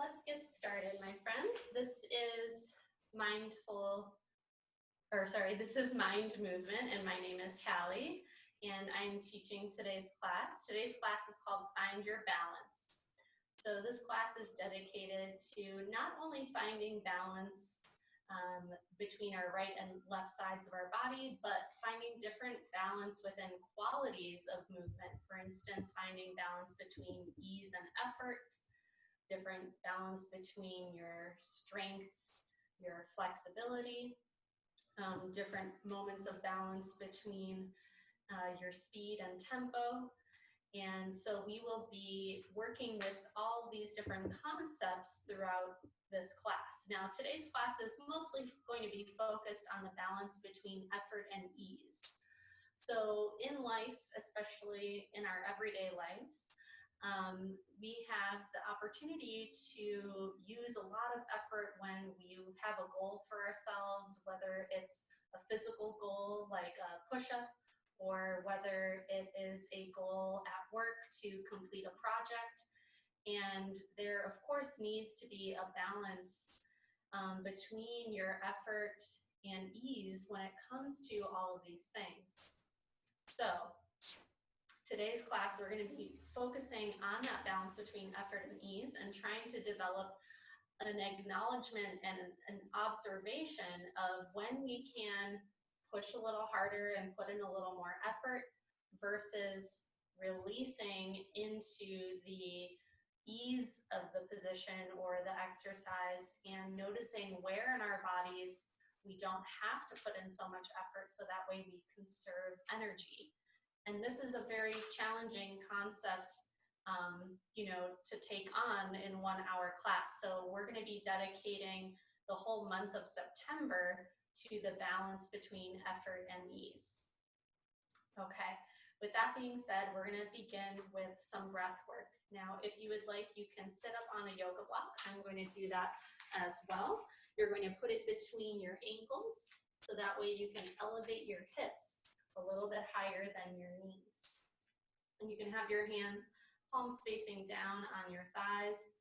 let's get started, my friends. This is Mind Movement, and my name is Hallie, and I'm teaching today's class. Today's class is called Find Your Balance. So this class is dedicated to not only finding balance between our right and left sides of our body, but finding different balance within qualities of movement. For instance, finding balance between ease and effort, different balance between your strength, your flexibility, different moments of balance between your speed and tempo. And so we will be working with all these different concepts throughout this class. Now, today's class is mostly going to be focused on the balance between effort and ease. So in life, especially in our everyday lives, we have the opportunity to use a lot of effort when we have a goal for ourselves, whether it's a physical goal like a push-up, or whether it is a goal at work to complete a project. And there, of course, needs to be a balance between your effort and ease when it comes to all of these things. So today's class, we're going to be focusing on that balance between effort and ease and trying to develop an acknowledgement and an observation of when we can push a little harder and put in a little more effort versus releasing into the ease of the position or the exercise and noticing where in our bodies we don't have to put in so much effort so that way we conserve energy. And this is a very challenging concept to take on in 1 hour class. So we're going to be dedicating the whole month of September to the balance between effort and ease. Okay, with that being said, we're going to begin with some breath work. Now, if you would like, you can sit up on a yoga block. I'm going to do that as well. You're going to put it between your ankles, so that way you can elevate your hips a little bit higher than your knees. And you can have your hands palms facing down on your thighs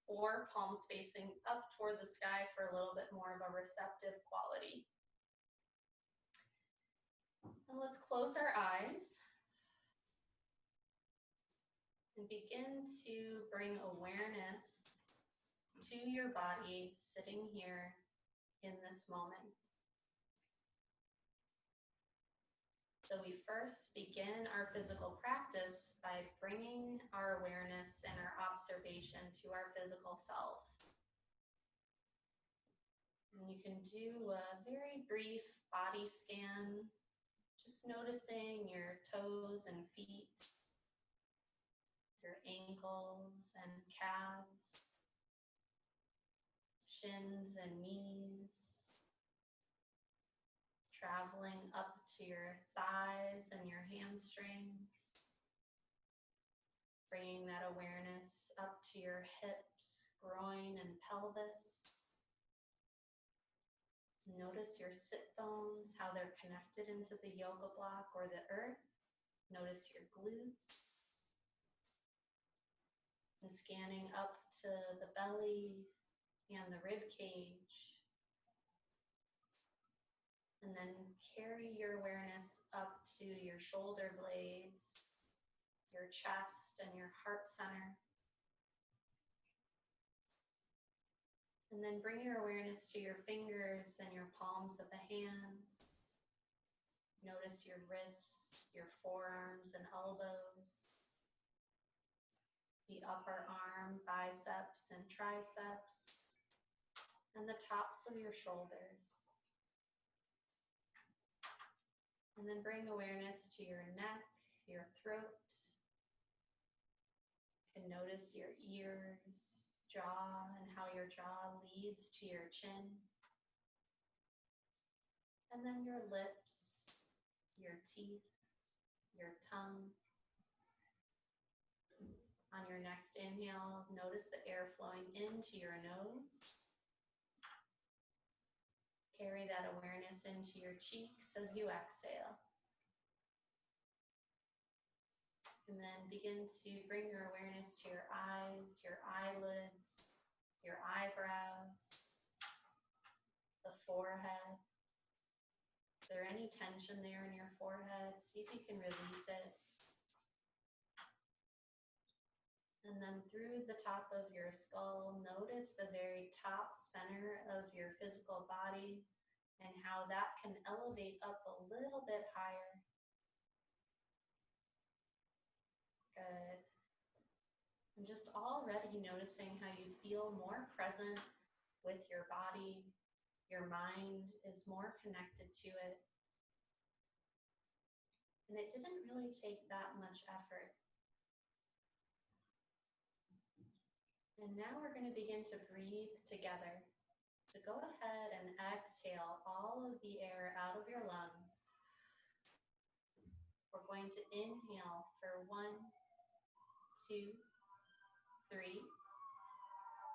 or palms facing up toward the sky for a little bit more of a receptive quality. And let's close our eyes and begin to bring awareness to your body sitting here in this moment. So we first begin our physical practice by bringing our awareness and our observation to our physical self. And you can do a very brief body scan, just noticing your toes and feet, your ankles and calves, shins and knees, traveling up to your thighs and your hamstrings, bringing that awareness up to your hips, groin, and pelvis. Notice your sit bones, how they're connected into the yoga block or the earth. Notice your glutes. And scanning up to the belly and the rib cage. And then carry your awareness up to your shoulder blades, your chest, and your heart center. And then bring your awareness to your fingers and your palms of the hands. Notice your wrists, your forearms and elbows, the upper arm, biceps and triceps, and the tops of your shoulders. And then bring awareness to your neck, your throat. You can notice your ears, jaw, and how your jaw leads to your chin. And then your lips, your teeth, your tongue. On your next inhale, notice the air flowing into your nose. Carry that awareness into your cheeks as you exhale. And then begin to bring your awareness to your eyes, your eyelids, your eyebrows, the forehead. Is there any tension there in your forehead? See if you can release it. And then through the top of your skull, notice the very top center of your physical body and how that can elevate up a little bit higher. Good. And just already noticing how you feel more present with your body. Your mind is more connected to it. And it didn't really take that much effort. And now we're going to begin to breathe together. So go ahead and exhale all of the air out of your lungs. We're going to inhale for 1, 2, 3.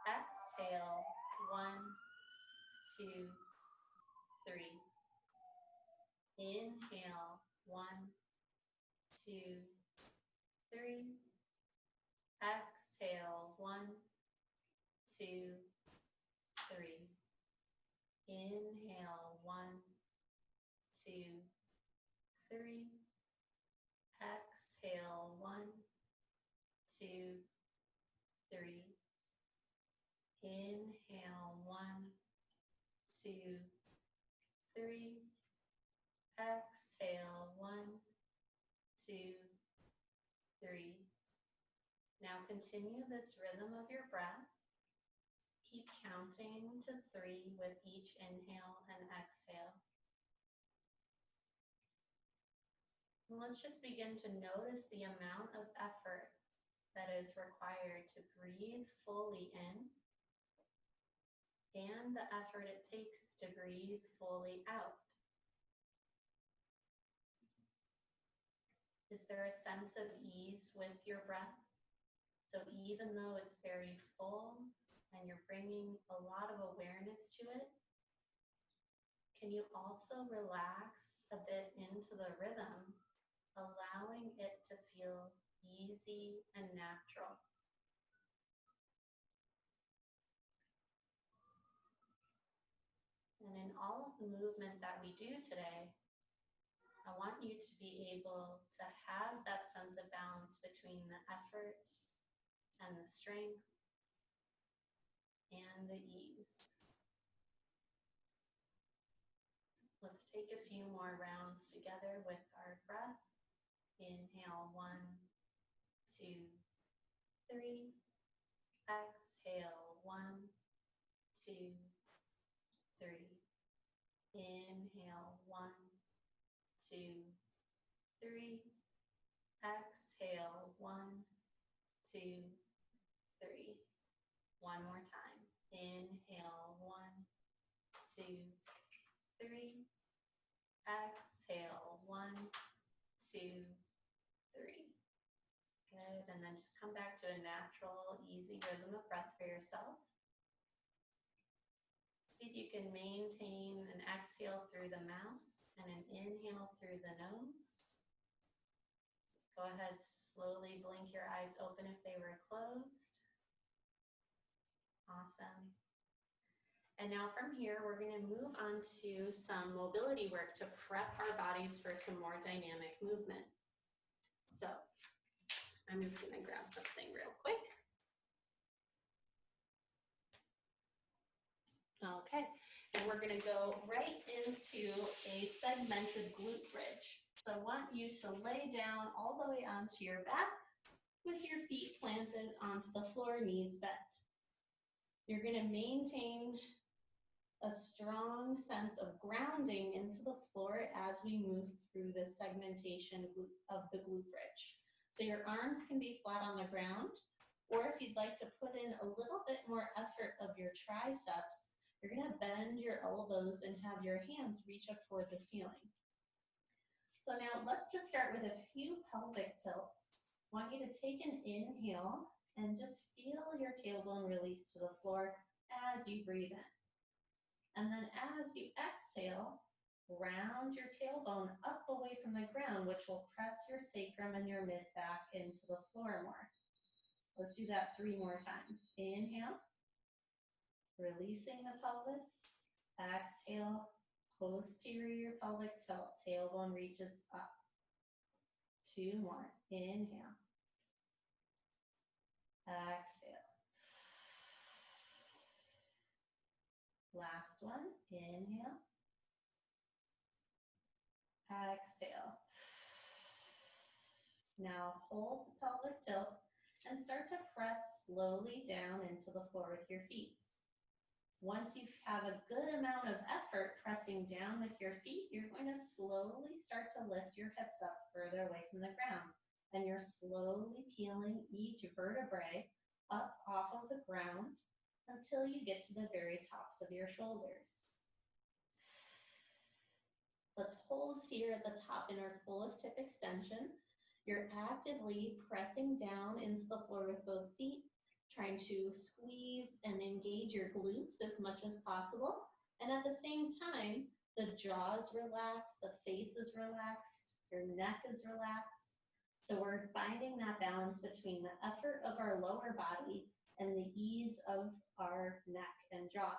Exhale, 1, 2, 3. Inhale, 1, 2, 3. Exhale, 1, 2, 3. Inhale, 1, 2, 3. Exhale, 1, 2, 3. Inhale, 1, 2, 3. Exhale, 1, 2, 3. Now continue this rhythm of your breath. Keep counting to 3 with each inhale and exhale. And let's just begin to notice the amount of effort that is required to breathe fully in and the effort it takes to breathe fully out. Is there a sense of ease with your breath? So even though it's very full and you're bringing a lot of awareness to it, can you also relax a bit into the rhythm, allowing it to feel easy and natural? And in all of the movement that we do today, I want you to be able to have that sense of balance between the effort and the strength and the ease. Let's take a few more rounds together with our breath. Inhale, 1, 2, 3. Exhale, 1, 2, 3. Inhale, 1, 2, 3. Exhale, 1, 2, 3. One more time. Inhale, 1, 2, 3. Exhale, 1, 2, 3. Good. And then just come back to a natural, easy rhythm of breath for yourself. See if you can maintain an exhale through the mouth and an inhale through the nose. Go ahead, slowly blink your eyes open if they were closed. Awesome. And now from here, we're going to move on to some mobility work to prep our bodies for some more dynamic movement. So I'm just going to grab something real quick. Okay, and we're going to go right into a segmented glute bridge. So I want you to lay down all the way onto your back with your feet planted onto the floor, knees bent. You're going to maintain a strong sense of grounding into the floor as we move through this segmentation of the glute bridge. So your arms can be flat on the ground, or if you'd like to put in a little bit more effort of your triceps, you're going to bend your elbows and have your hands reach up toward the ceiling. So now let's just start with a few pelvic tilts. I want you to take an inhale and just feel your tailbone release to the floor as you breathe in. And then as you exhale, round your tailbone up away from the ground, which will press your sacrum and your mid back into the floor more. Let's do that 3 more times. Inhale. Releasing the pelvis. Exhale, posterior pelvic tilt. Tailbone reaches up. 2 more. Inhale. Exhale. Last one. Inhale. Exhale. Now hold the pelvic tilt and start to press slowly down into the floor with your feet. Once you have a good amount of effort pressing down with your feet, you're going to slowly start to lift your hips up further away from the ground. And you're slowly peeling each vertebrae up off of the ground until you get to the very tops of your shoulders. Let's hold here at the top in our fullest hip extension. You're actively pressing down into the floor with both feet, trying to squeeze and engage your glutes as much as possible. And at the same time, the jaw is relaxed, the face is relaxed, your neck is relaxed. So we're finding that balance between the effort of our lower body and the ease of our neck and jaw.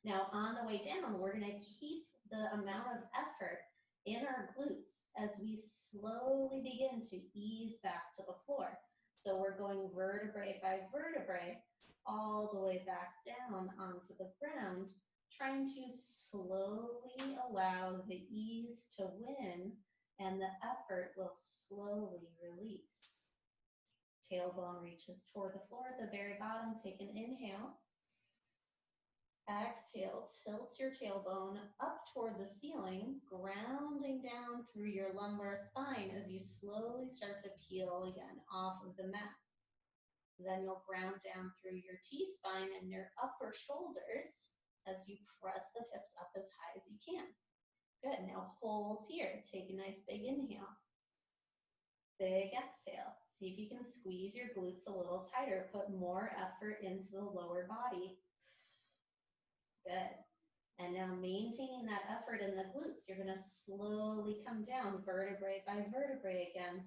Now on the way down, we're gonna keep the amount of effort in our glutes as we slowly begin to ease back to the floor. So we're going vertebrae by vertebrae all the way back down onto the ground, trying to slowly allow the ease to win, and the effort will slowly release. Tailbone reaches toward the floor at the very bottom. Take an inhale. Exhale, tilt your tailbone up toward the ceiling, grounding down through your lumbar spine as you slowly start to peel again off of the mat. Then you'll ground down through your T-spine and your upper shoulders as you press the hips up as high as you can. Good, now hold here. Take a nice big inhale. Big exhale. See if you can squeeze your glutes a little tighter. Put more effort into the lower body. Good. And now maintaining that effort in the glutes, you're going to slowly come down vertebrae by vertebrae again,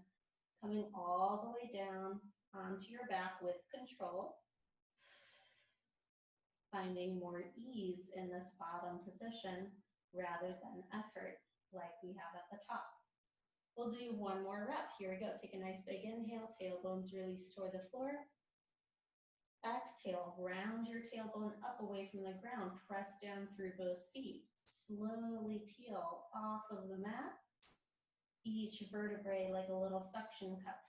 coming all the way down onto your back with control. Finding more ease in this bottom position rather than effort like we have at the top. We'll do one more rep. Here we go. Take a nice big inhale. Tailbones release toward the floor. Exhale, round your tailbone up away from the ground. Press down through both feet. Slowly peel off of the mat. Each vertebrae like a little suction cup,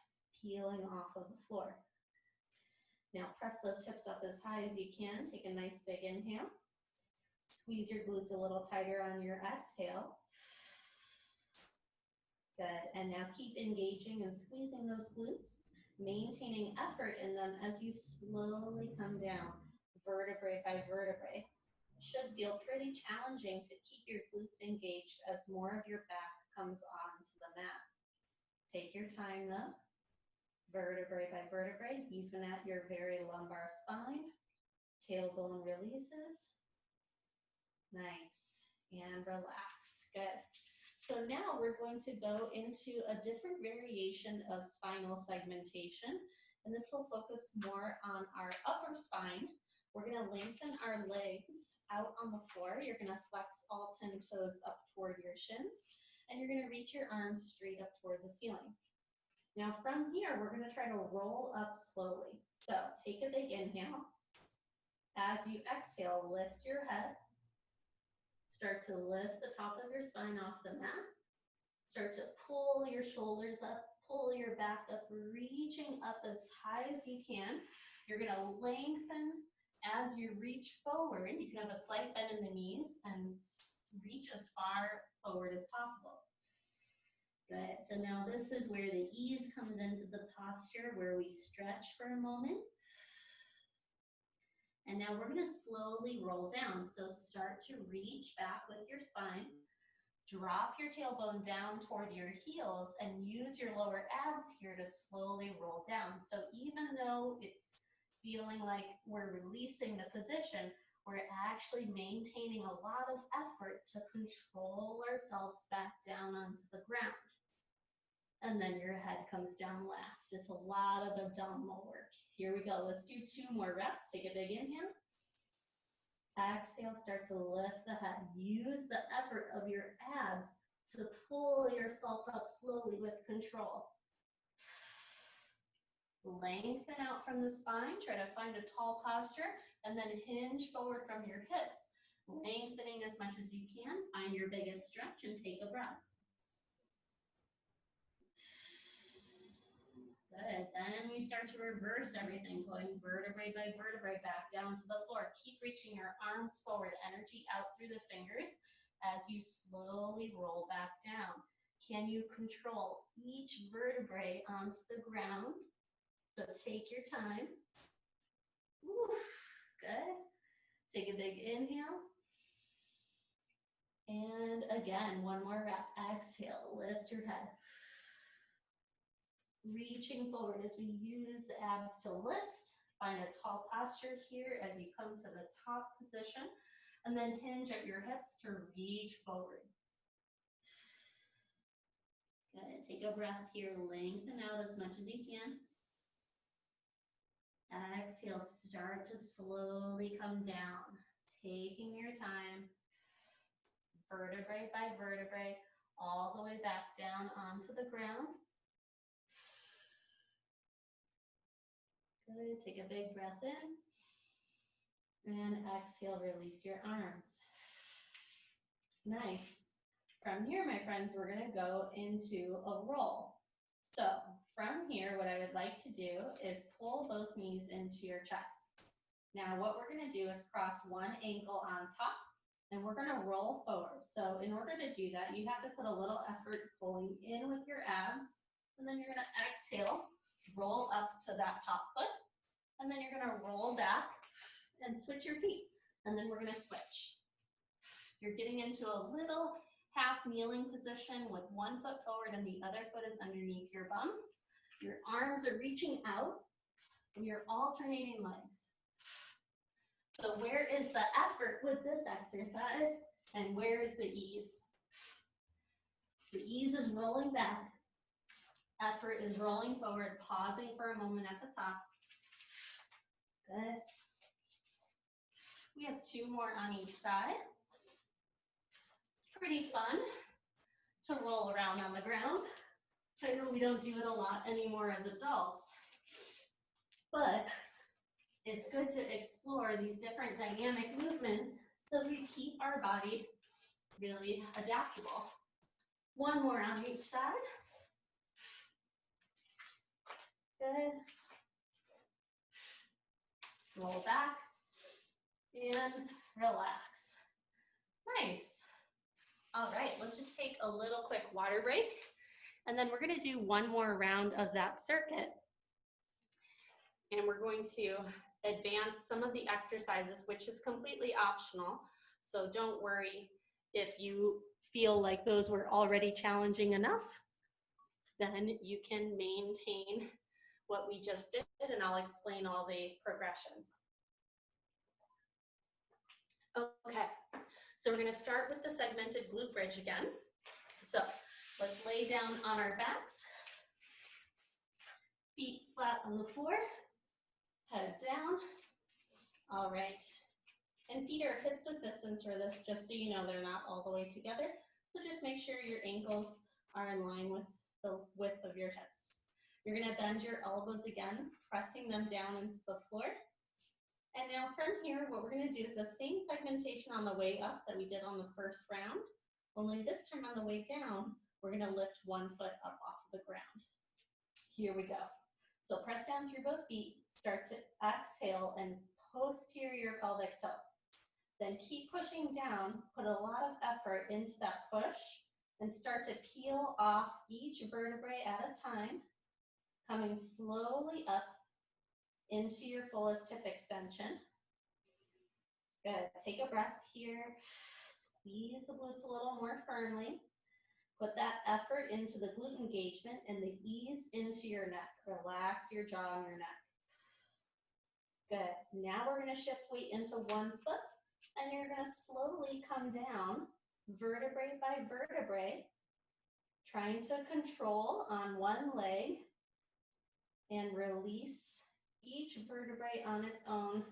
peeling off of the floor. Now press those hips up as high as you can. Take a nice big inhale. Squeeze your glutes a little tighter on your exhale. Good, and now keep engaging and squeezing those glutes, maintaining effort in them as you slowly come down, vertebrae by vertebrae. It should feel pretty challenging to keep your glutes engaged as more of your back comes onto the mat. Take your time though, vertebrae by vertebrae, even at your very lumbar spine. Tailbone releases. Nice, and relax, good. So now we're going to go into a different variation of spinal segmentation, and this will focus more on our upper spine. We're going to lengthen our legs out on the floor. You're going to flex all 10 toes up toward your shins, and you're going to reach your arms straight up toward the ceiling. Now from here, we're going to try to roll up slowly. So take a big inhale. As you exhale, lift your head. Start to lift the top of your spine off the mat. Start to pull your shoulders up, pull your back up, reaching up as high as you can. You're going to lengthen as you reach forward. You can have a slight bend in the knees and reach as far forward as possible. Good. So now this is where the ease comes into the posture, where we stretch for a moment. And now we're going to slowly roll down. So start to reach back with your spine. Drop your tailbone down toward your heels and use your lower abs here to slowly roll down. So even though it's feeling like we're releasing the position, we're actually maintaining a lot of effort to control ourselves back down onto the ground. And then your head comes down last. It's a lot of abdominal work. Here we go. Let's do 2 more reps. Take a big inhale. Exhale, start to lift the head. Use the effort of your abs to pull yourself up slowly with control. Lengthen out from the spine. Try to find a tall posture and then hinge forward from your hips. Lengthening as much as you can. Find your biggest stretch and take a breath. Good. Then we start to reverse everything, going vertebrae by vertebrae back down to the floor. Keep reaching your arms forward, energy out through the fingers as you slowly roll back down. Can you control each vertebrae onto the ground? So take your time. Oof, good. Take a big inhale. And again, one more rep. Exhale, lift your head. Reaching forward as we use the abs to lift. Find a tall posture here as you come to the top position. And then hinge at your hips to reach forward. Good. Take a breath here. Lengthen out as much as you can. Exhale, start to slowly come down. Taking your time. Vertebrae by vertebrae, all the way back down onto the ground. Good. Take a big breath in. And exhale, release your arms. Nice. From here, my friends, we're going to go into a roll. So from here, what I would like to do is pull both knees into your chest. Now, what we're going to do is cross one ankle on top, and we're going to roll forward. So in order to do that, you have to put a little effort pulling in with your abs, and then you're going to exhale, roll up to that top foot, and then you're going to roll back and switch your feet, and then we're going to switch. You're getting into a little half kneeling position with one foot forward and the other foot is underneath your bum. Your arms are reaching out, and you're alternating legs. So where is the effort with this exercise, and where is the ease? The ease is rolling back. Effort is rolling forward, pausing for a moment at the top. Good. We have two more on each side. It's pretty fun to roll around on the ground. I know we don't do it a lot anymore as adults, but it's good to explore these different dynamic movements so we keep our body really adaptable. One more on each side. Good. Roll back and relax. Nice. All right, let's just take a little quick water break, and then we're going to do one more round of that circuit. And we're going to advance some of the exercises, which is completely optional. So don't worry if you feel like those were already challenging enough, then you can maintain what we just did, and I'll explain all the progressions. Okay, so we're going to start with the segmented glute bridge again. So let's lay down on our backs, feet flat on the floor, head down. All right, and feet are hips width distance for this, just so you know they're not all the way together. So just make sure your ankles are in line with the width of your hips. You're going to bend your elbows again, pressing them down into the floor. And now from here, what we're going to do is the same segmentation on the way up that we did on the first round, only this time on the way down, we're going to lift one foot up off of the ground. Here we go. So press down through both feet, start to exhale and posterior pelvic tilt. Then keep pushing down, put a lot of effort into that push, and start to peel off each vertebrae at a time, coming slowly up into your fullest hip extension. Good. Take a breath here. Squeeze the glutes a little more firmly. Put that effort into the glute engagement and the ease into your neck. Relax your jaw and your neck. Good. Now we're going to shift weight into one foot, and you're going to slowly come down vertebrae by vertebrae, trying to control on one leg and release each vertebrae on its own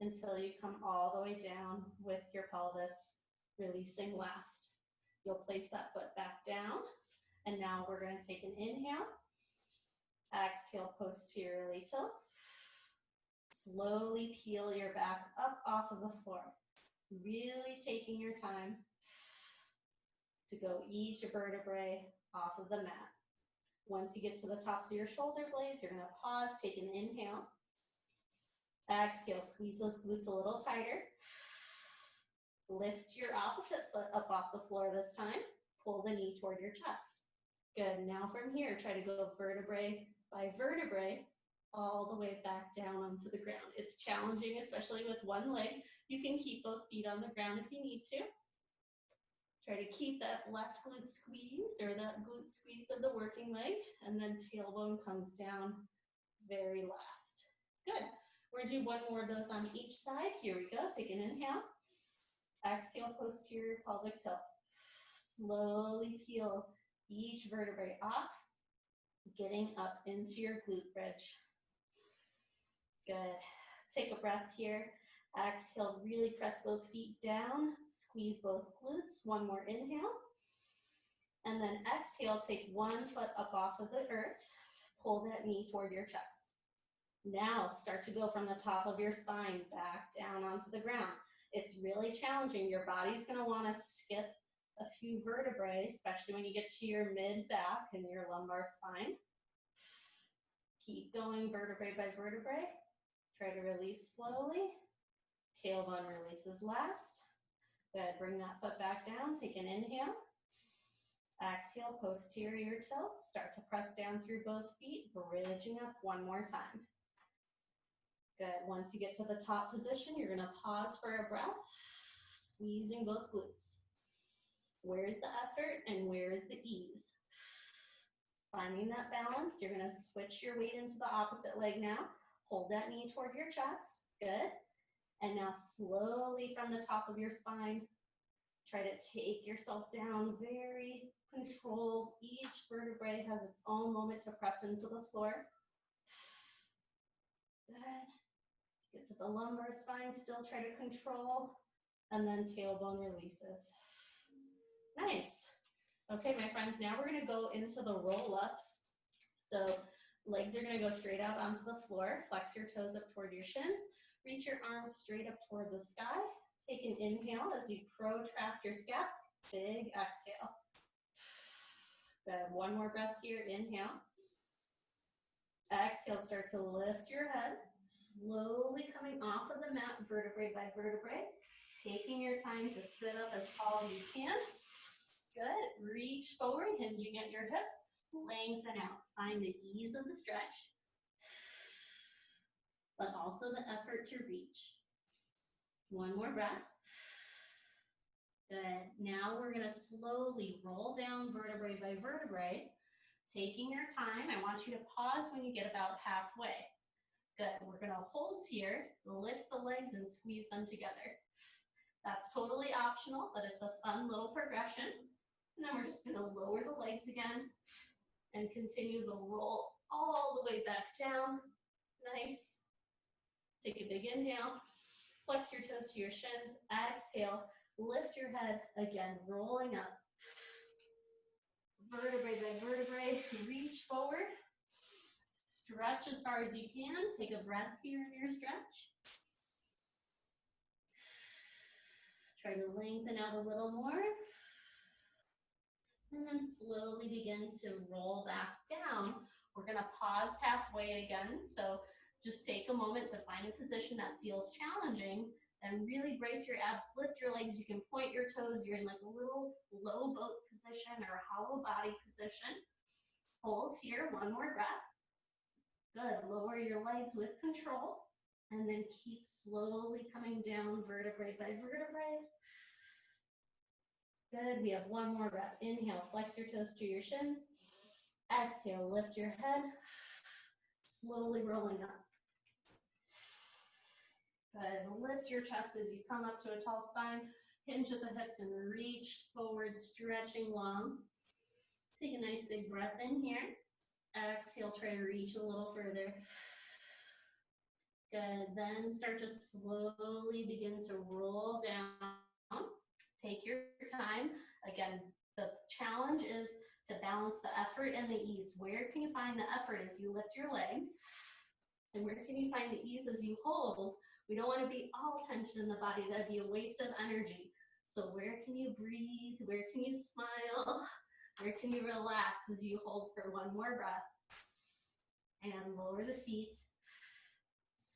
until you come all the way down with your pelvis, releasing last. You'll place that foot back down, and now we're going to take an inhale. Exhale, posteriorly tilt. Slowly peel your back up off of the floor. Really taking your time to go each vertebrae off of the mat. Once you get to the tops of your shoulder blades, you're going to pause, take an inhale. Exhale, squeeze those glutes a little tighter. Lift your opposite foot up off the floor this time. Pull the knee toward your chest. Good. Now from here, try to go vertebrae by vertebrae all the way back down onto the ground. It's challenging, especially with one leg. You can keep both feet on the ground if you need to. Try to keep that left glute squeezed, or that glute squeezed of the working leg, and then tailbone comes down very last. Good. We're going to do one more of those on each side. Here we go. Take an inhale. Exhale, posterior pelvic tilt. Slowly peel each vertebrae off, getting up into your glute bridge. Good. Take a breath here. Exhale, really press both feet down. Squeeze both glutes. One more inhale. And then exhale, take one foot up off of the earth. Pull that knee toward your chest. Now start to go from the top of your spine back down onto the ground. It's really challenging. Your body's going to want to skip a few vertebrae, especially when you get to your mid-back and your lumbar spine. Keep going vertebrae by vertebrae. Try to release slowly. Tailbone releases last. Good. Bring that foot back down. Take an inhale. Exhale, posterior tilt. Start to press down through both feet, bridging up one more time. Good. Once you get to the top position, you're going to pause for a breath, squeezing both glutes. Where's the effort and where is the ease? Finding that balance, you're going to switch your weight into the opposite leg now. Hold that knee toward your chest. Good. And now slowly from the top of your spine, try to take yourself down, very controlled. Each vertebrae has its own moment to press into the floor. Good. Get to the lumbar spine, still try to control, and then tailbone releases. Nice. Okay, my friends, now we're going to go into the roll-ups. So legs are going to go straight out onto the floor. Flex your toes up toward your shins. Reach your arms straight up toward the sky. Take an inhale as you protract your scaps. Big exhale. Good. One more breath here. Inhale. Exhale, start to lift your head. Slowly coming off of the mat, vertebrae by vertebrae. Taking your time to sit up as tall as you can. Good. Reach forward, hinging at your hips. Lengthen out. Find the ease of the stretch, but also the effort to reach. One more breath. Good. Now we're going to slowly roll down vertebrae by vertebrae. Taking your time, I want you to pause when you get about halfway. Good. We're going to hold here, lift the legs, and squeeze them together. That's totally optional, but it's a fun little progression. And then we're just going to lower the legs again and continue the roll all the way back down. Nice. Take a big inhale. Flex your toes to your shins. Exhale. Lift your head again, rolling up. Vertebrae by vertebrae, reach forward. Stretch as far as you can. Take a breath here in your stretch. Try to lengthen out a little more. And then slowly begin to roll back down. We're going to pause halfway again. So just take a moment to find a position that feels challenging and really brace your abs, lift your legs. You can point your toes. You're in like a little low boat position or hollow body position. Hold here, one more breath. Good, lower your legs with control. And then keep slowly coming down vertebrae by vertebrae. Good, we have one more breath. Inhale, flex your toes to your shins. Exhale, lift your head. Slowly rolling up. Good, lift your chest as you come up to a tall spine. Hinge at the hips and reach forward, stretching long. Take a nice big breath in here. Exhale, try to reach a little further. Good, then start to slowly begin to roll down. Take your time. Again, the challenge is to balance the effort and the ease. Where can you find the effort as you lift your legs? And where can you find the ease as you hold? We don't want to be all tension in the body. That'd be a waste of energy. So where can you breathe? Where can you smile? Where can you relax as you hold for one more breath? And lower the feet.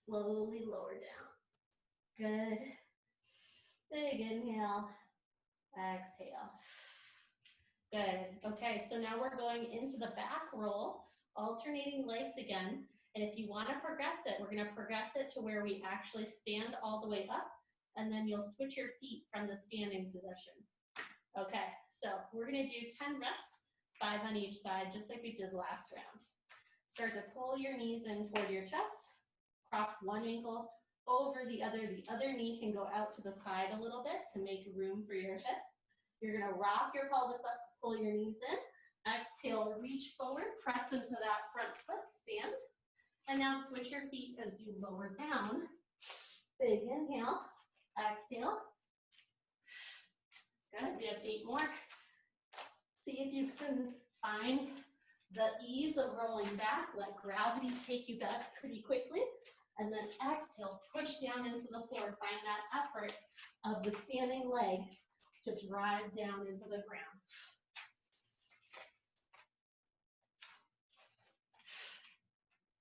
Slowly lower down. Good. Big inhale. Exhale. Good. Okay, so now we're going into the back roll, alternating legs again. And if you want to progress it, we're going to progress it to where we actually stand all the way up, and then you'll switch your feet from the standing position. Okay, so we're going to do 10 reps, 5 on each side, just like we did last round. Start to pull your knees in toward your chest, cross one ankle over the other. The other knee can go out to the side a little bit to make room for your hip. You're going to rock your pelvis up to pull your knees in. Exhale, reach forward, press into that front foot, stand. And now switch your feet as you lower down. Big inhale, exhale. Good, we have 8 more. See if you can find the ease of rolling back. Let gravity take you back pretty quickly. And then exhale, push down into the floor. Find that effort of the standing leg to drive down into the ground.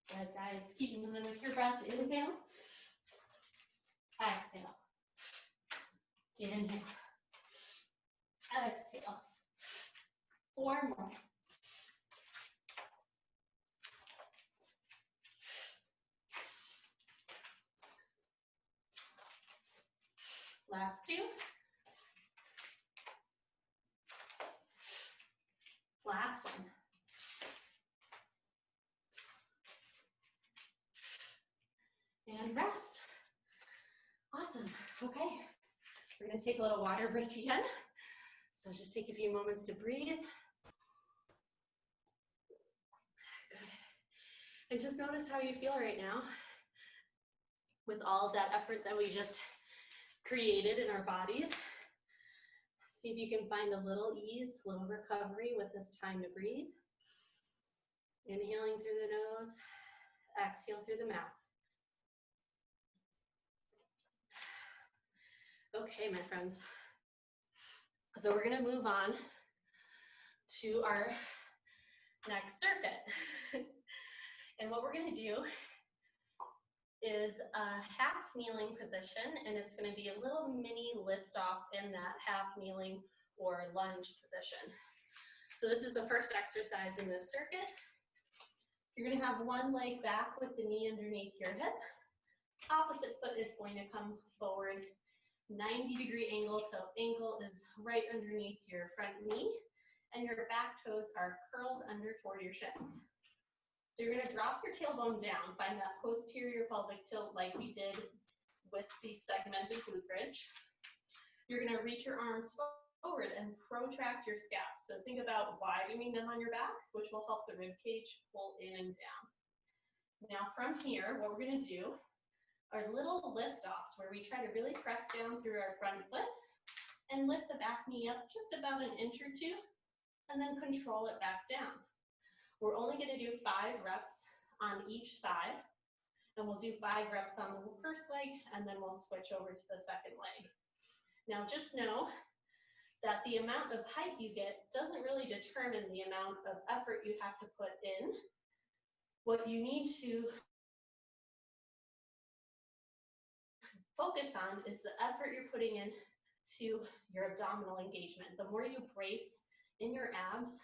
Good, guys. Keep moving with your breath. Inhale. Exhale. Inhale. Exhale. 4 more. Last 2. Last one. And rest. Awesome. Okay. We're going to take a little water break again. So just take a few moments to breathe. Good. And just notice how you feel right now with all of that effort that we just created in our bodies. See if you can find a little ease, a little recovery with this time to breathe. Inhaling through the nose, exhale through the mouth. Okay, my friends. So we're going to move on to our next circuit. And what we're going to do is a half kneeling position, and it's going to be a little mini lift off in that half kneeling or lunge position. So this is the first exercise in this circuit. You're going to have one leg back with the knee underneath your hip. Opposite foot is going to come forward 90-degree angle, so ankle is right underneath your front knee, and your back toes are curled under toward your shins. So you're going to drop your tailbone down, find that posterior pelvic tilt like we did with the segmented glute bridge. You're going to reach your arms forward and protract your scaps. So think about widening them on your back, which will help the rib cage pull in and down. Now from here, what we're going to do are little lift-offs where we try to really press down through our front foot and lift the back knee up just about an inch or 2, and then control it back down. We're only going to do 5 reps on each side, and we'll do 5 reps on the first leg, and then we'll switch over to the second leg. Now just know that the amount of height you get doesn't really determine the amount of effort you have to put in. What you need to focus on is the effort you're putting in to your abdominal engagement. The more you brace in your abs,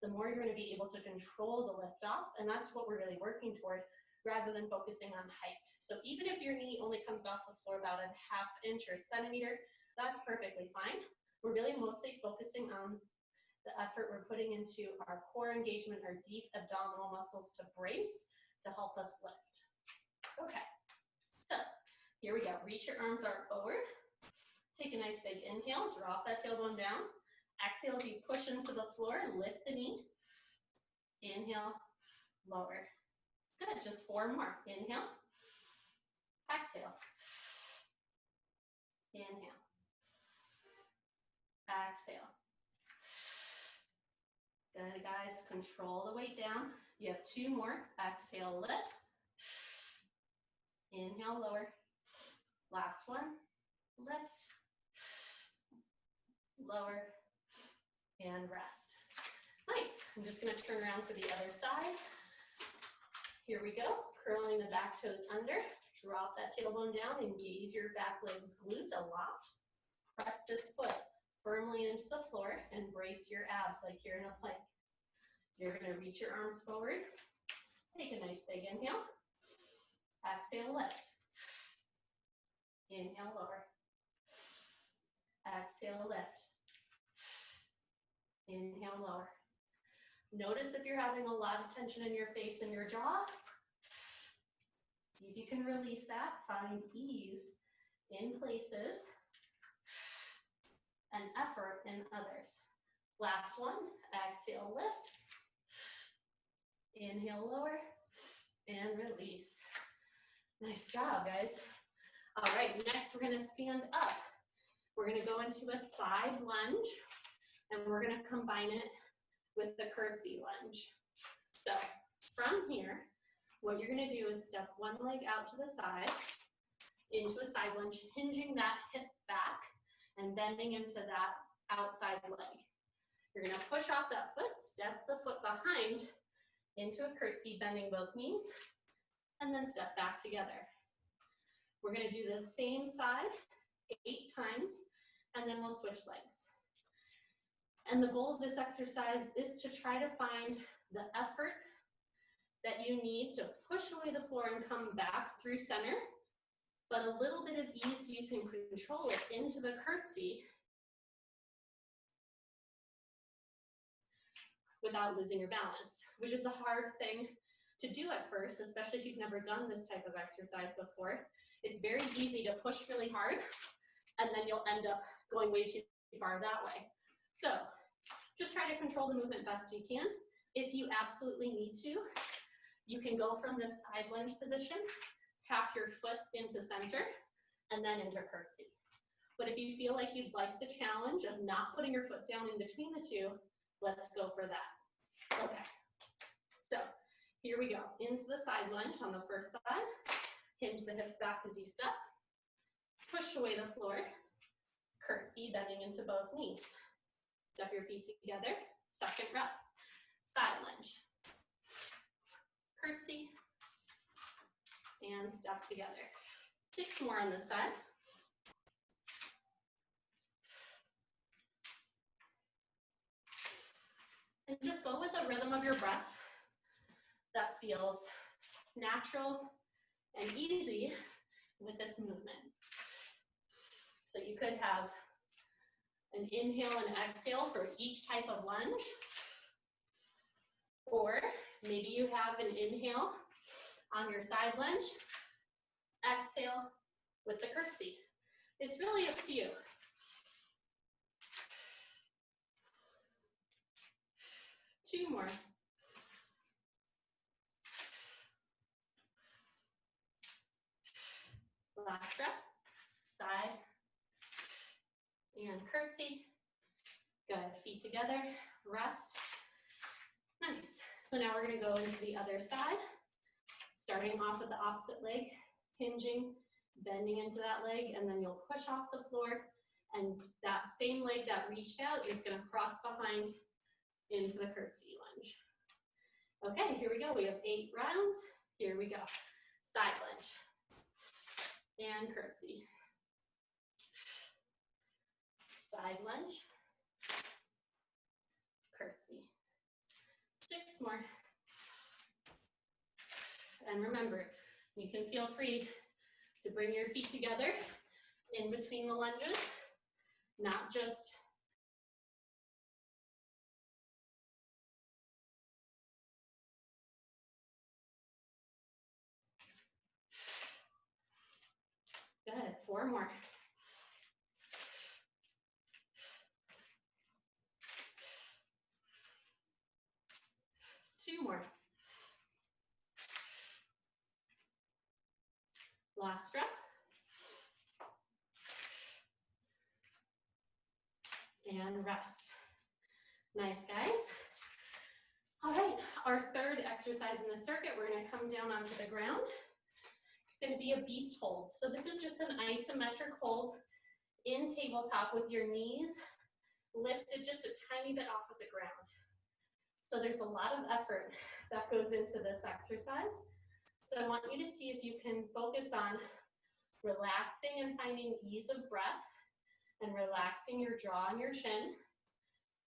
the more you're going to be able to control the lift off, and that's what we're really working toward rather than focusing on height. So even if your knee only comes off the floor about a ½ inch or centimeter, that's perfectly fine. We're really mostly focusing on the effort we're putting into our core engagement, our deep abdominal muscles to brace to help us lift. Okay, so here we go. Reach your arms out forward. Take a nice big inhale, drop that tailbone down. Exhale as you push into the floor and lift the knee. Inhale, lower. Good, just 4 more. Inhale, Exhale. Inhale. Exhale. Good, guys. Control the weight down. You have 2 more. Exhale, lift. Inhale, lower. Last one. Lift. Lower. And rest. Nice. I'm just going to turn around for the other side. Here we go. Curling the back toes under. Drop that tailbone down. Engage your back legs glutes a lot. Press this foot firmly into the floor and brace your abs like you're in a plank. You're going to reach your arms forward. Take a nice big inhale. Exhale, lift. Inhale, lower. Exhale, lift. Inhale, lower. Notice if you're having a lot of tension in your face and your jaw. See if you can release that. Find ease in places and effort in others. Last one. Exhale, lift. Inhale, lower. And release. Nice job, guys. All right, next we're going to stand up. We're going to go into a side lunge, and we're going to combine it with the curtsy lunge. So from here, what you're going to do is step one leg out to the side into a side lunge, hinging that hip back and bending into that outside leg. You're going to push off that foot, step the foot behind into a curtsy, bending both knees, and then step back together. We're going to do the same side 8 times, and then we'll switch legs. And the goal of this exercise is to try to find the effort that you need to push away the floor and come back through center, but a little bit of ease so you can control it into the curtsy without losing your balance, which is a hard thing to do at first, especially if you've never done this type of exercise before. It's very easy to push really hard, and then you'll end up going way too far that way. So just try to control the movement best you can. If you absolutely need to, you can go from this side lunge position, tap your foot into center, and then into curtsy. But if you feel like you'd like the challenge of not putting your foot down in between the two, let's go for that. Okay, so here we go. Into the side lunge on the first side. Hinge the hips back as you step. Push away the floor. Curtsy, bending into both knees. Step your feet together. Second rep. Side lunge. Curtsy. And step together. 6 more on this side. And just go with the rhythm of your breath that feels natural and easy with this movement. So you could have an inhale and exhale for each type of lunge, or maybe you have an inhale on your side lunge, exhale with the curtsy. It's really up to you. Two more. Last rep, side and curtsy. Good, feet together, rest. Nice. So now we're gonna go into the other side, starting off with the opposite leg, hinging, bending into that leg, and then you'll push off the floor, and that same leg that reached out is gonna cross behind into the curtsy lunge. Okay, here we go. We have 8 rounds. Here we go. Side lunge. And curtsy. Side lunge. Curtsy. 6 more. And remember, you can feel free to bring your feet together in between the lunges, not just good. 4 more. Two more. Last rep. And rest. Nice, guys. All right, our third exercise in the circuit, we're gonna come down onto the ground. It's gonna be a beast hold. So this is just an isometric hold in tabletop with your knees lifted just a tiny bit off of the ground. So there's a lot of effort that goes into this exercise. So I want you to see if you can focus on relaxing and finding ease of breath and relaxing your jaw and your chin,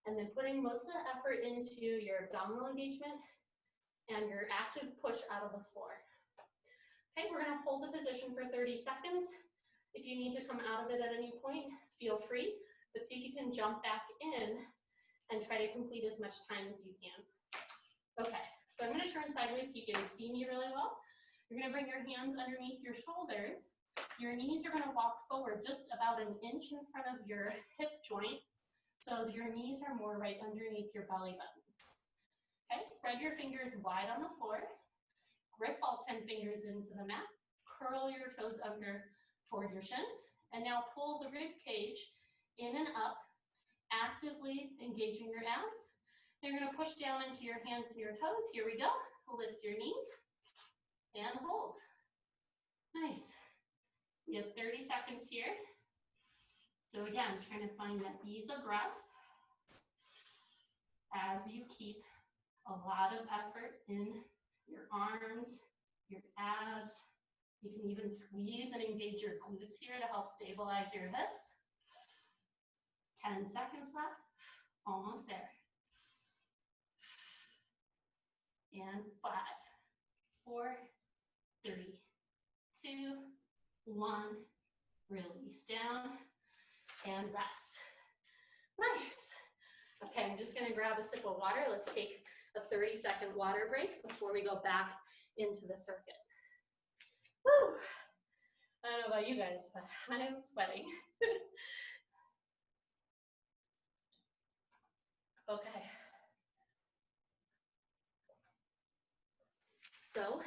and then putting most of the effort into your abdominal engagement and your active push out of the floor. Okay, we're gonna hold the position for 30 seconds. If you need to come out of it at any point, feel free, but see if you can jump back in and try to complete as much time as you can. Okay, so I'm gonna turn sideways so you can see me really well. You're gonna bring your hands underneath your shoulders. Your knees are gonna walk forward just about an inch in front of your hip joint, so your knees are more right underneath your belly button. Okay, spread your fingers wide on the floor. Grip all 10 fingers into the mat. Curl your toes under toward your shins. And now pull the rib cage in and up, actively engaging your abs. You're gonna push down into your hands and your toes. Here we go. Lift your knees and hold. Nice. We have 30 seconds here. So again, trying to find that ease of breath as you keep a lot of effort in your arms, your abs. You can even squeeze and engage your glutes here to help stabilize your hips. 10 seconds left, almost there. And 5, 4, 3, 2, 1, release down and rest. Nice. Okay, I'm just gonna grab a sip of water. Let's take a 30-second water break before we go back into the circuit. Woo! I don't know about you guys, but I am sweating. Okay. So,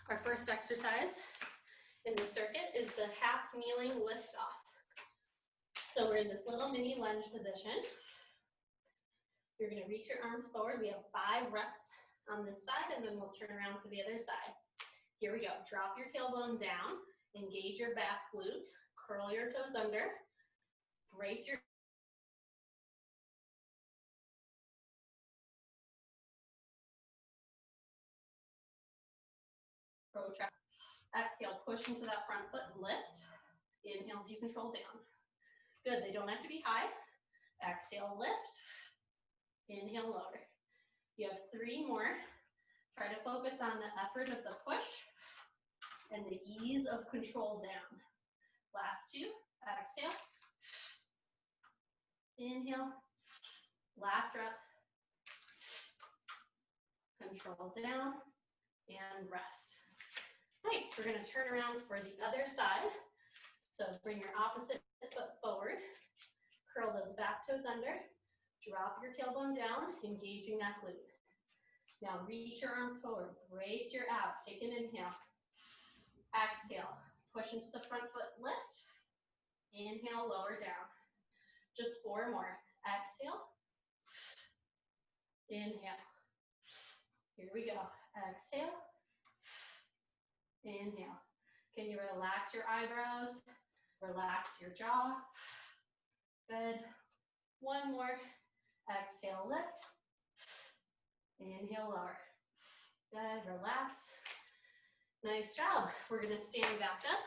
our first exercise in the circuit is the half kneeling lift off. So we're in this little mini lunge position. You're gonna reach your arms forward. We have 5 reps on this side, and then we'll turn around for the other side. Here we go. Drop your tailbone down, engage your back glute, curl your toes under, brace your protract. Exhale, push into that front foot and lift. Inhale as you control down. Good, they don't have to be high. Exhale, lift. Inhale, lower. You have 3 more. Try to focus on the effort of the push and the ease of control down. Last 2, exhale. Inhale. Last rep. Control down and rest. Nice, we're gonna turn around for the other side. So bring your opposite foot forward. Curl those back toes under. Drop your tailbone down, engaging that glute. Now reach your arms forward, brace your abs, take an inhale. Exhale, push into the front foot, lift. Inhale, lower down. Just 4 more. Exhale. Inhale. Here we go. Exhale. Inhale. Can you relax your eyebrows? Relax your jaw. Good. 1 more. Exhale, lift. Inhale, lower. Good, relax. Nice job. We're gonna stand back up.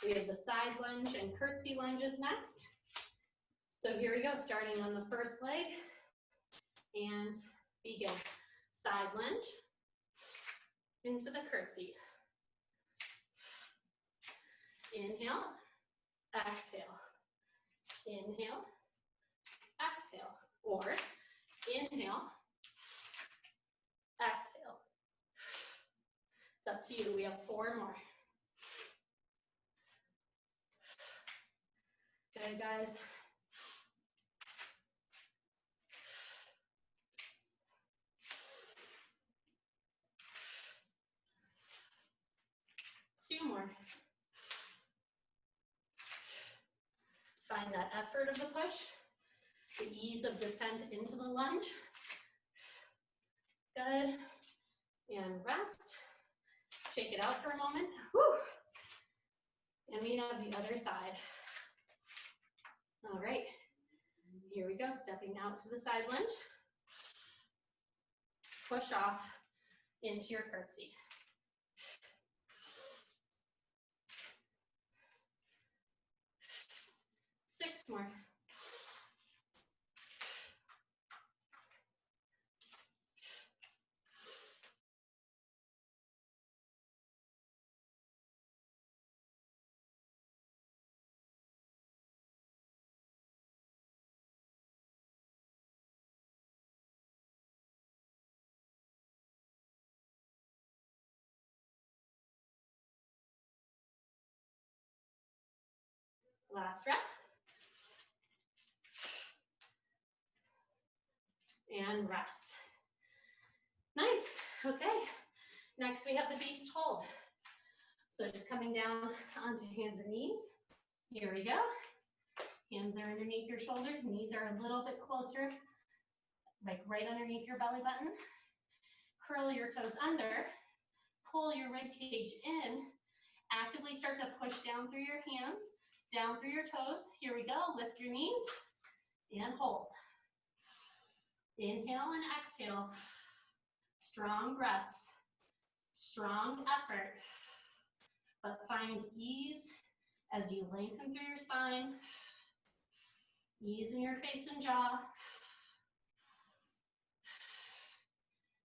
We have the side lunge and curtsy lunges next. So here we go, starting on the first leg and begin. Side lunge into the curtsy. Inhale, exhale. Inhale, exhale. Or inhale, exhale. It's up to you. We have 4 more. Good, guys. 2 more. Find that effort of the push, the ease of descent into the lunge. Good. And rest. Shake it out for a moment. Woo. And we have the other side. All right. Here we go. Stepping out to the side lunge. Push off into your curtsy. Six more. Last rep. And rest. Nice. Okay. Next we have the beast hold. So just coming down onto hands and knees. Here we go. Hands are underneath your shoulders. Knees are a little bit closer, like right underneath your belly button. Curl your toes under. Pull your rib cage in. Actively start to push down through your hands, down through your toes. Here we go. Lift your knees and hold. Inhale and exhale. Strong breaths, strong effort, but find ease as you lengthen through your spine, ease in your face and jaw.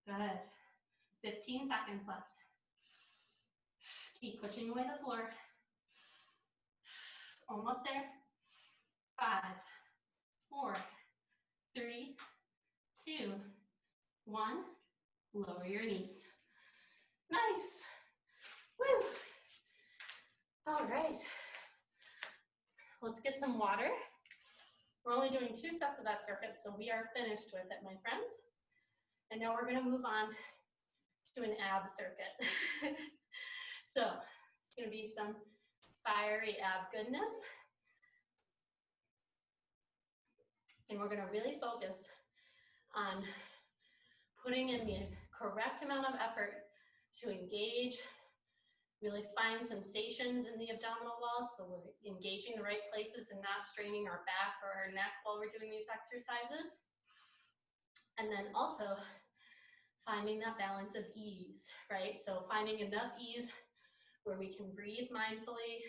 Good. 15 seconds left. Keep pushing away the floor. Almost there. 5, 4, 3, 2, 1. Lower your knees. Nice. Woo. All right. Let's get some water. We're only doing 2 sets of that circuit, so we are finished with it, my friends. And now we're going to move on to an ab circuit. So it's going to be some fiery ab goodness. And we're going to really focus on putting in the correct amount of effort to engage, really find sensations in the abdominal wall, so we're engaging the right places and not straining our back or our neck while we're doing these exercises. And then also finding that balance of ease, right? So finding enough ease where we can breathe mindfully,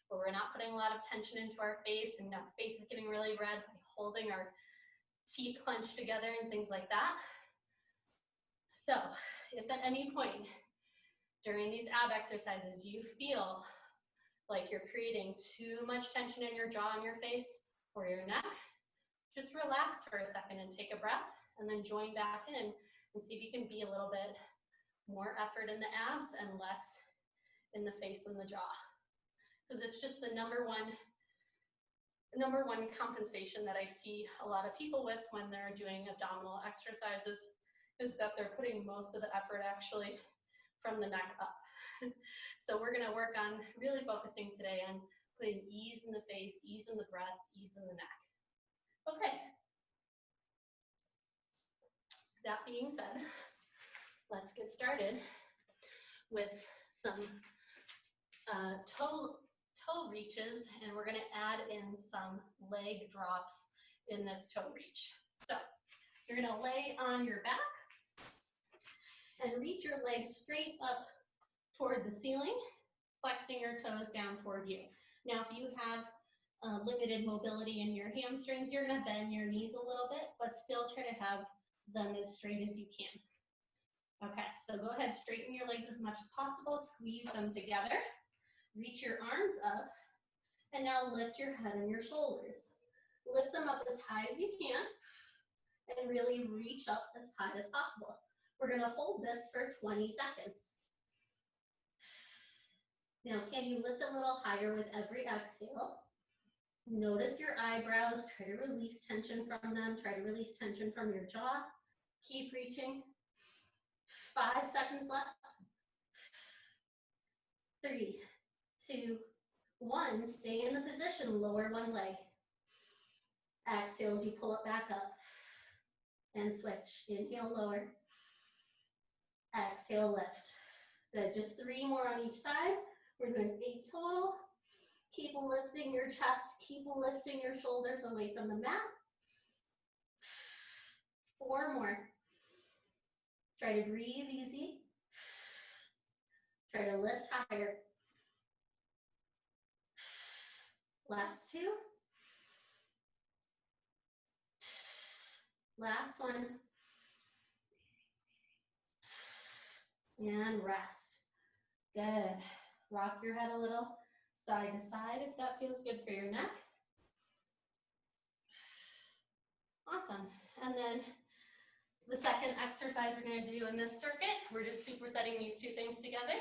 where we're not putting a lot of tension into our face and our face is getting really red by holding our teeth clenched together and things like that. So if at any point during these ab exercises you feel like you're creating too much tension in your jaw and your face or your neck, just relax for a second and take a breath and then join back in and see if you can be a little bit more effort in the abs and less in the face and the jaw. Because it's just the number one compensation that I see a lot of people with when they're doing abdominal exercises is that they're putting most of the effort actually from the neck up. So we're going to work on really focusing today on putting ease in the face, ease in the breath, ease in the neck. Okay. That being said, let's get started with some toe reaches, and we're going to add in some leg drops in this toe reach. So you're going to lay on your back and reach your legs straight up toward the ceiling, flexing your toes down toward you. Now, if you have limited mobility in your hamstrings, you're going to bend your knees a little bit, but still try to have them as straight as you can. Okay, so go ahead, straighten your legs as much as possible, squeeze them together, reach your arms up, and now lift your head and your shoulders. Lift them up as high as you can, and really reach up as high as possible. We're gonna hold this for 20 seconds. Now, can you lift a little higher with every exhale? Notice your eyebrows, try to release tension from them, try to release tension from your jaw. Keep reaching. 5 seconds left. 3, 2, 1. Stay in the position, lower one leg. Exhale as you pull it back up. And switch. Inhale, lower. Exhale, lift. Good, just 3 more on each side. We're doing 8 total. Keep lifting your chest, keep lifting your shoulders away from the mat. 4 more. Try to breathe easy. Try to lift higher. Last 2. Last one. And rest. Good. Rock your head a little side to side if that feels good for your neck. Awesome. And then the second exercise we're going to do in this circuit, we're just supersetting these 2 things together,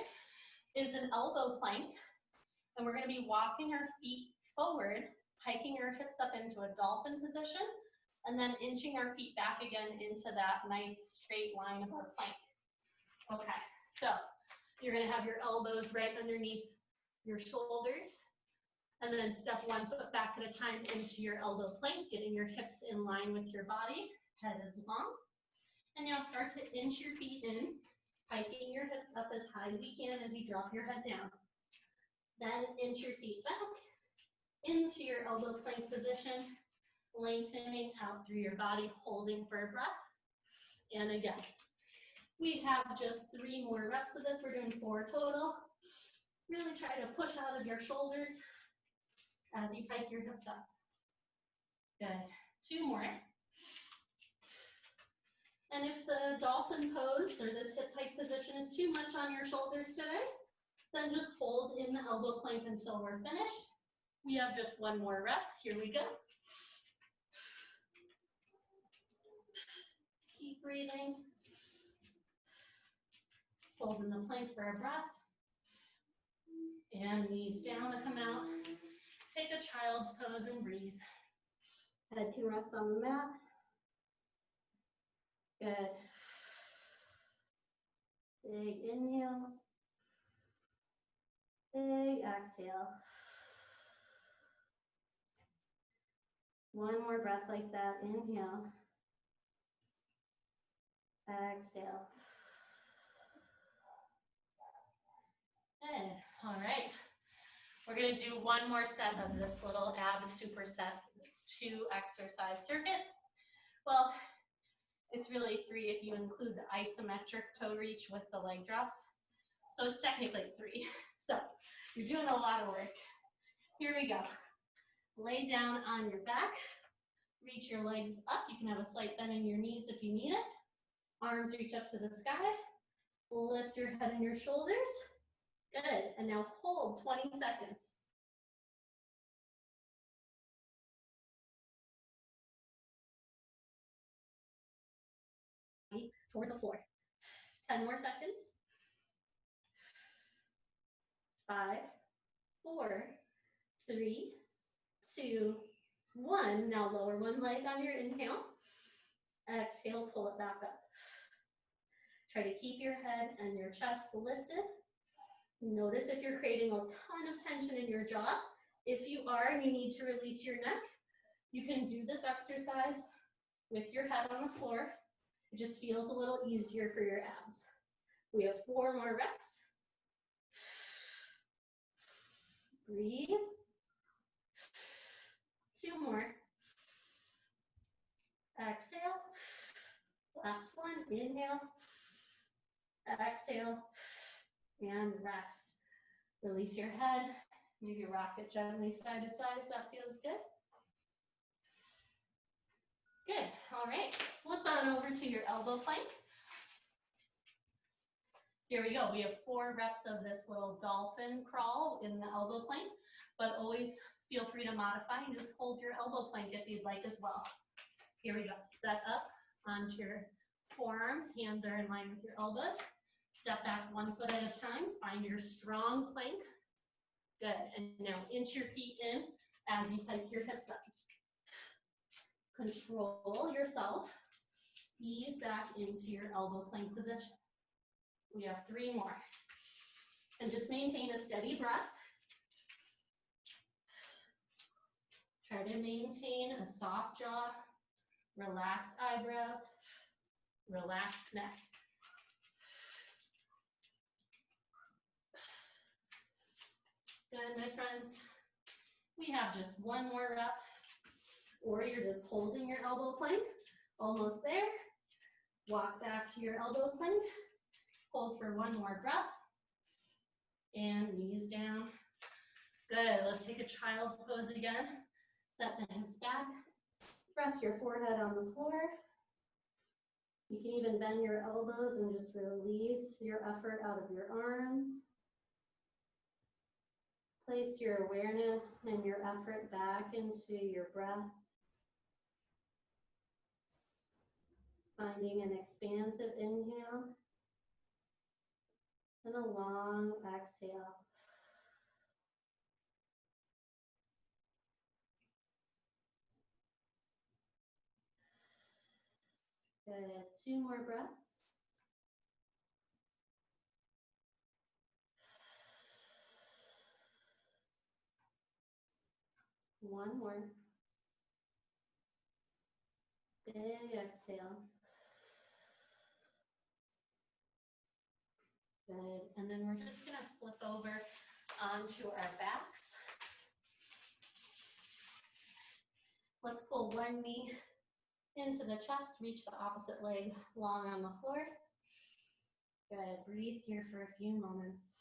is an elbow plank. And we're going to be walking our feet forward, hiking our hips up into a dolphin position, and then inching our feet back again into that nice straight line of our plank. Okay, so you're going to have your elbows right underneath your shoulders, and then step 1 foot back at a time into your elbow plank, getting your hips in line with your body, head is long. And now start to inch your feet in, hiking your hips up as high as you can as you drop your head down. Then inch your feet back into your elbow plank position, lengthening out through your body, holding for a breath. And again, we have just 3 more reps of this. We're doing 4 total. Really try to push out of your shoulders as you hike your hips up. Good. 2 more. And if the dolphin pose or this hip hike position is too much on your shoulders today, then just hold in the elbow plank until we're finished. We have just 1 more rep. Here we go. Keep breathing. Hold in the plank for a breath. And knees down to come out. Take a child's pose and breathe. Head can rest on the mat. Good. Big inhales. Big exhale. 1 more breath like that. Inhale. Exhale. Good. All right. We're going to do 1 more set of this little ab superset, this 2 exercise circuit. Well, it's really 3 if you include the isometric toe reach with the leg drops. So it's technically 3. So you're doing a lot of work. Here we go. Lay down on your back. Reach your legs up. You can have a slight bend in your knees if you need it. Arms reach up to the sky. Lift your head and your shoulders. Good. And now hold 20 seconds. Toward the floor. 10 more seconds. 5, 4, 3, 2, 1. Now lower 1 leg on your inhale. Exhale, pull it back up. Try to keep your head and your chest lifted. Notice if you're creating a ton of tension in your jaw. If you are and you need to release your neck, you can do this exercise with your head on the floor. It just feels a little easier for your abs. We have 4 more reps. Breathe. 2 more. Exhale. Last one. Inhale. Exhale. And rest. Release your head. Maybe rock it gently side to side if that feels good. Good. All right. Flip on over to your elbow plank. Here we go. We have 4 reps of this little dolphin crawl in the elbow plank, but always feel free to modify and just hold your elbow plank if you'd like as well. Here we go. Set up onto your forearms. Hands are in line with your elbows. Step back 1 foot at a time. Find your strong plank. Good. And now inch your feet in as you hike your hips up. Control yourself. Ease back into your elbow plank position. We have 3 more. And just maintain a steady breath. Try to maintain a soft jaw, relaxed eyebrows, relaxed neck. Good, my friends. We have just one more rep, or you're just holding your elbow plank, almost there. Walk back to your elbow plank, hold for one more breath, and knees down. Good, let's take a child's pose again. Set the hips back, press your forehead on the floor. You can even bend your elbows and just release your effort out of your arms. Place your awareness and your effort back into your breath. Finding an expansive inhale and a long exhale. Good, 2 more breaths. One more. Big exhale. Good, and then we're just gonna flip over onto our backs. Let's pull one knee into the chest, reach the opposite leg long on the floor. Good, breathe here for a few moments.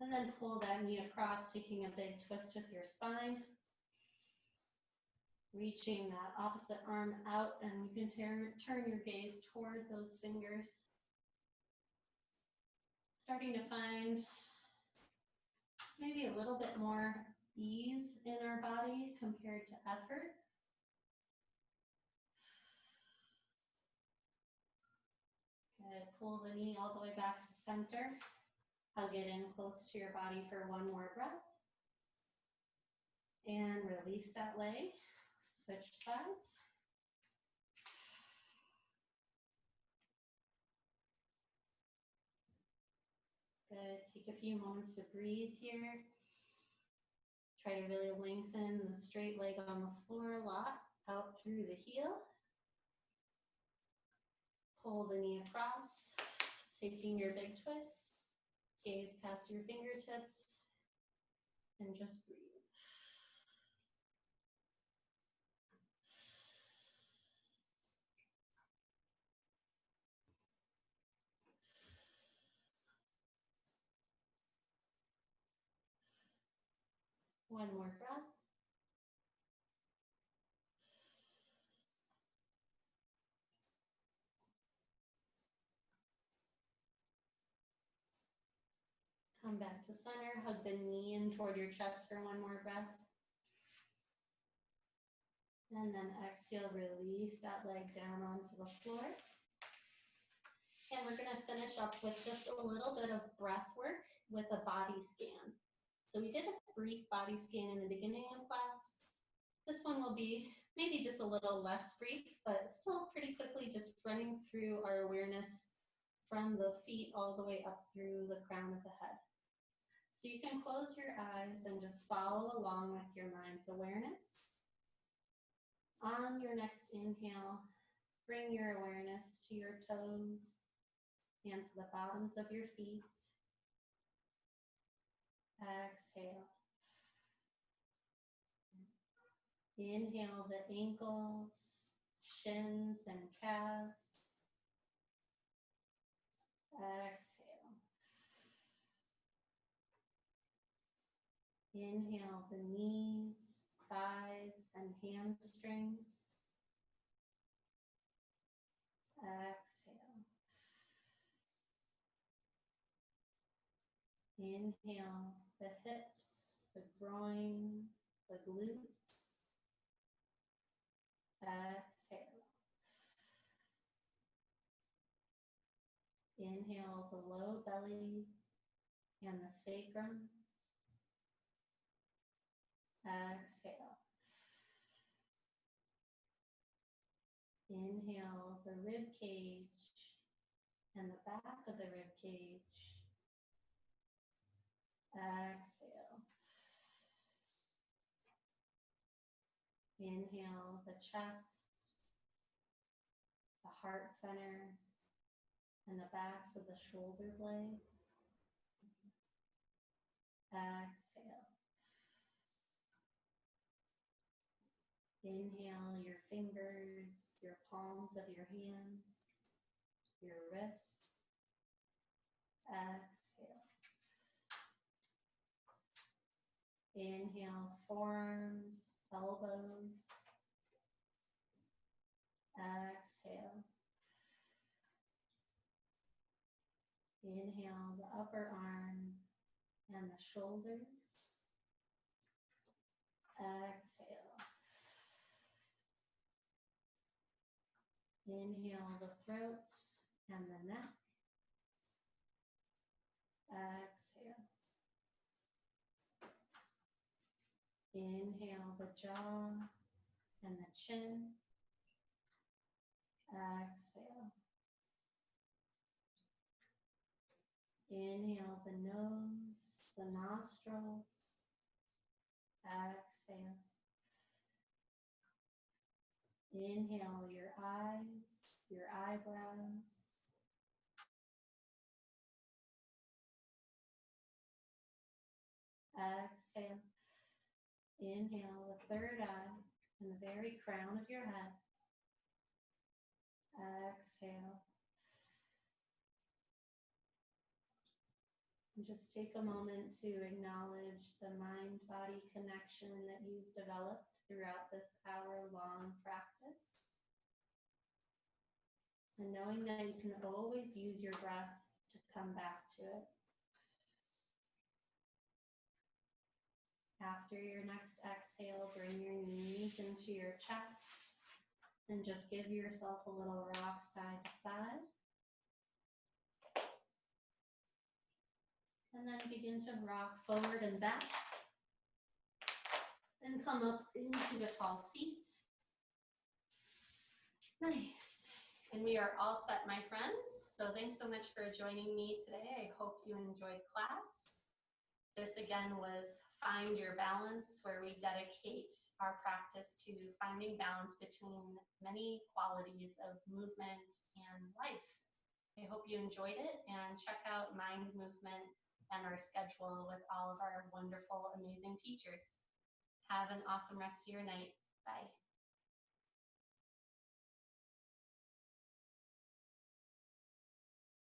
And then pull that knee across, taking a big twist with your spine. Reaching that opposite arm out, and you can turn your gaze toward those fingers. Starting to find maybe a little bit more ease in our body compared to effort. Good, pull the knee all the way back to center. Hug it in close to your body for one more breath. And release that leg. Switch sides. Good, take a few moments to breathe here. Try to really lengthen the straight leg on the floor, lock out through the heel. Pull the knee across, taking your big twist. Gaze past your fingertips and just breathe. One more breath. Come back to center, hug the knee in toward your chest for one more breath. And then exhale, release that leg down onto the floor. And we're gonna finish up with just a little bit of breath work with a body scan. So we did a brief body scan in the beginning of class. This one will be maybe just a little less brief, but still pretty quickly just running through our awareness from the feet all the way up through the crown of the head. So you can close your eyes and just follow along with your mind's awareness. On your next inhale, bring your awareness to your toes and to the bottoms of your feet. Exhale. Inhale the ankles, shins, and calves. Exhale. Inhale the knees, thighs, and hamstrings. Exhale. Inhale the hips, the groin, the glutes. Exhale. Inhale the low belly and the sacrum. Exhale. Inhale the rib cage and the back of the rib cage. Exhale. Inhale the chest, the heart center, and the backs of the shoulder blades. Exhale. Inhale your fingers, your palms of your hands, your wrists. Exhale. Inhale, forearms, elbows. Exhale. Inhale the upper arm and the shoulders. Exhale. Inhale the throat and the neck. Exhale. Inhale the jaw and the chin. Exhale. Inhale the nose, the nostrils. Exhale. Inhale your eyes, your eyebrows. Exhale. Inhale the third eye and the very crown of your head. Exhale. And just take a moment to acknowledge the mind-body connection that you've developed throughout this hour-long practice. And knowing that you can always use your breath to come back to it. After your next exhale, bring your knees into your chest and just give yourself a little rock side to side. And then begin to rock forward and back. And come up into a tall seat. Nice. And we are all set, my friends. So thanks so much for joining me today. I hope you enjoyed class. This again was Find Your Balance, where we dedicate our practice to finding balance between many qualities of movement and life. I hope you enjoyed it, and check out Mind Movement and our schedule with all of our wonderful, amazing teachers. Have an awesome rest of your night. Bye.